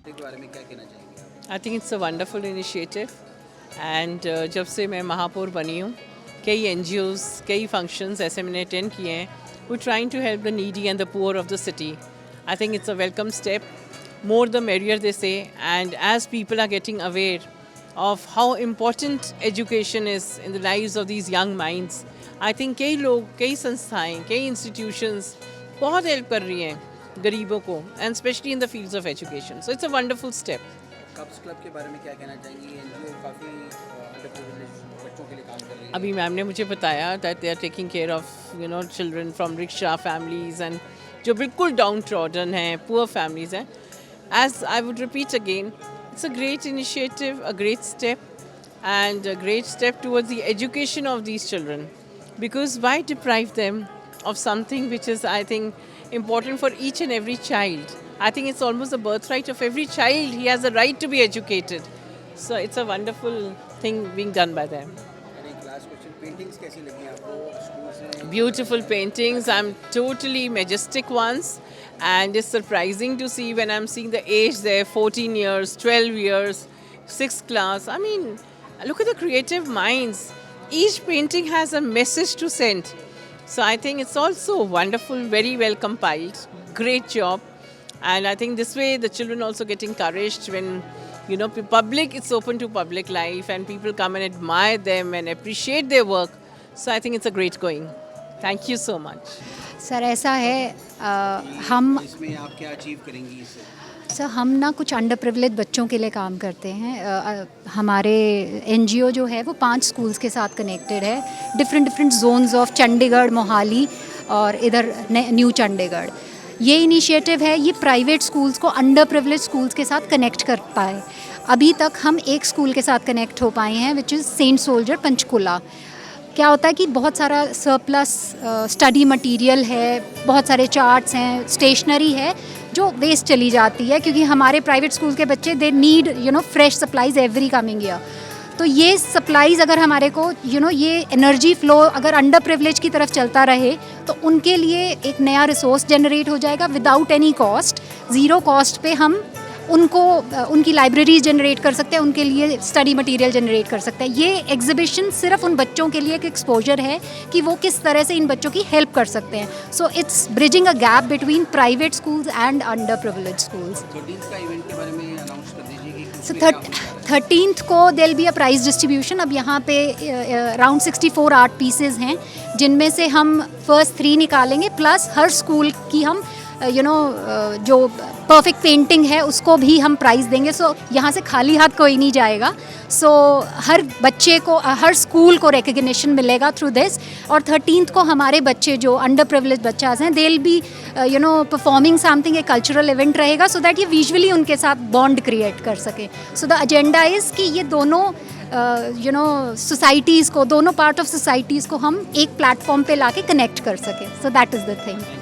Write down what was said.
के बारे में क्या कहना चाहेंगे आप? I think it's a wonderful initiative and जब से मैं महापौर बनी हूँ कई NGOs कई फंक्शंस ऐसे मैंने अटेंड किए हैं who are trying to help the needy and the poor of the city. I think it's a welcome step. More the merrier they say, and as people are getting aware of how important education is in the lives of these young minds, I think कई लोग कई संस्थाएं कई institutions बहुत help कर रही हैं गरीबों को and especially in the fields of education. So it's a wonderful step. Cups club के बारे में क्या कहना चाहेंगी? एनजीओ काफ़ी अंडरप्रिविलेज्ड बच्चों के लिए काम कर रही है। अभी मैम ने मुझे बताया that they are taking care of children from rickshaw families and जो बिल्कुल डाउन ट्रॉडन हैं पुअर फैमिलीज हैं. As I would repeat again, it's a great initiative, a great step and a great step towards the education of these children, because why deprive them of something which is, I think, important for each and every child. I think it's almost the birthright of every child. He has a right to be educated. So it's a wonderful thing being done by them. और एक last question, paintings कैसी लगी आपको school से? Beautiful paintings. I'm totally majestic ones. And it's surprising to see when I'm seeing the age there, 14 years, 12 years, 6th class. I mean, look at the creative minds. Each painting has a message to send. So I think it's also wonderful, very well compiled. Great job. And I think this way the children also get encouraged when, public, it's open to public life and people come and admire them and appreciate their work. So I think it's a great going. Thank you so much. Sir ऐसा है हम इसमें आप क्या achieve करेंगी इससे? Sir हम ना कुछ अंडर प्रिविलेज बच्चों के लिए काम करते हैं. हमारे NGO जो है वो 5 स्कूल्स के साथ कनेक्टेड है, different zones of Chandigarh, Mohali और इधर न्यू चंडीगढ़. ये इनिशिएटिव है, ये प्राइवेट स्कूल्स को अंडर प्रिविलेज स्कूल्स के साथ कनेक्ट कर पाए. अभी तक हम एक स्कूल के साथ कनेक्ट हो पाए हैं, which is saint soldier Panchkula. क्या होता है कि बहुत सारा सरप्लस स्टडी मटेरियल है, बहुत सारे चार्ट्स हैं, स्टेशनरी है जो वेस्ट चली जाती है, क्योंकि हमारे प्राइवेट स्कूल के बच्चे they need fresh supplies every coming year. तो ये सप्लाइज अगर हमारे को ये एनर्जी फ्लो अगर अंडर प्रिविलेज की तरफ चलता रहे तो उनके लिए एक नया रिसोर्स जनरेट हो जाएगा without any cost. Zero cost पे हम उनको उनकी लाइब्रेरी जनरेट कर सकते हैं, उनके लिए स्टडी मटेरियल जनरेट कर सकते हैं. ये एग्जीबिशन सिर्फ उन बच्चों के लिए एक एक्सपोजर है कि वो किस तरह से इन बच्चों की हेल्प कर सकते हैं. So it's bridging a gap between private schools and under privilege schools. 13th का इवेंट के बारे में अनाउंस कर दीजिए कि सो 13th को देल बी अ प्राइज डिस्ट्रीब्यूशन. अब यहाँ पे अराउंड 64 आर्ट पीसेज हैं, जिनमें से हम फर्स्ट 3 निकालेंगे, प्लस हर स्कूल की हम जो परफेक्ट पेंटिंग है उसको भी हम प्राइज़ देंगे. सो यहाँ से खाली हाथ कोई नहीं जाएगा. सो हर बच्चे को, हर स्कूल को रिकग्निशन मिलेगा थ्रू दिस. और 13th को हमारे बच्चे जो अंडर प्रिविलेज बच्चाज हैं, they will be performing something, एक कल्चरल इवेंट रहेगा, सो दैट ये विजुअली उनके साथ बॉन्ड क्रिएट कर सके. सो द एजेंडा इज़ कि ये दोनों सोसाइटीज़ को, दोनों पार्ट ऑफ सोसाइटीज़ को हम एक प्लेटफॉर्म पे लाके कनेक्ट कर सकें. So that is the thing.